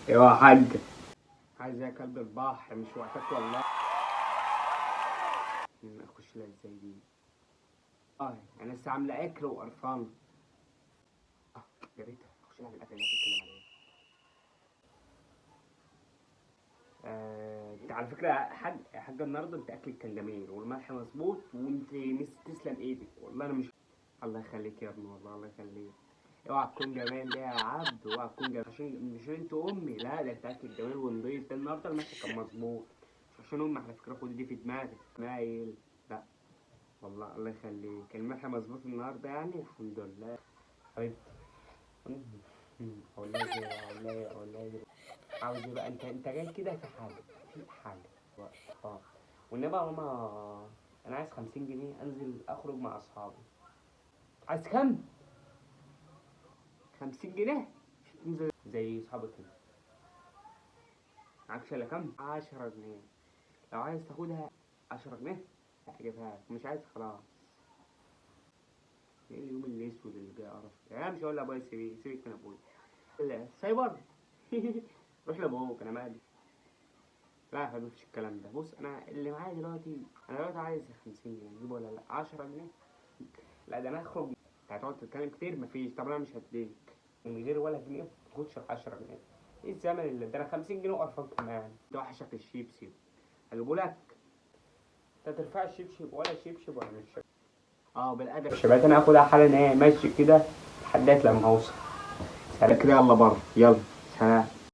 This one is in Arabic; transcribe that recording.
ايوه يا حاج. عايز يا كلب البحر، مش وقتك والله. اخش لها ازاي دي؟ انا لسه عامله اكل وقرفان. يا ريت اخش لها بالاكل اللي هتتكلم عليه. انت على فكره يا حاجه النهارده انت اكلك كان جميل والملح مظبوط وانت تسلم ايدك والله. انا مش الله يخليك يا ابني، والله الله يخليك. اوعى تكون جمال ده يا عبد، اوعى تكون جمال عشان مش انت امي، لا ده انت اكلك جميل ونضيف. ده النهارده الملح كان مظبوط مش عشان امي على فكره. خد دي في دماغك مايل. لا والله الله يخليك، الملح مظبوط النهارده يعني الحمد لله. حبيبتي. والله عاوز ايه بقى؟ انت جاي كده في حاجه، في حاجه وقت. والنبي يا ماما، انا عايز 50 جنيه انزل اخرج مع اصحابي. عايز كام؟ 50 جنيه تنزل زي اصحابك كده. معاكش الا كام؟ 10 جنيه. لو عايز تاخدها 10 جنيه هجيبها لك، مش عايز خلاص. ايه اليوم الاسود اللي جاي قرف؟ يا مش هقول لابويا سيبك من ابويا. السايبر. روح لابوك، انا مالي. لا يا حبيبي مفيش الكلام ده. بص انا اللي معايا دلوقتي، انا دلوقتي عايز 50 جنيه اجيب ولا لا 10 جنيه؟ لا ده انا هخرج. انت هتقعد تتكلم كتير، مفيش. طب انا مش هديك من غير ولا جنيه، ما تاخدش ال 10 جنيه. ايه الزمن اللي ده؟ انا 50 جنيه وقرفان كمان. ده وحشك الشيبسي هجيبه لك. انت ترفع الشبشب ولا شبشب ولا مش شبشب؟ بالادب شبات. انا هاخدها حالا ايه ماشي كده لحد لما اوصل. سلام كده، يلا بره، يلا. سلام.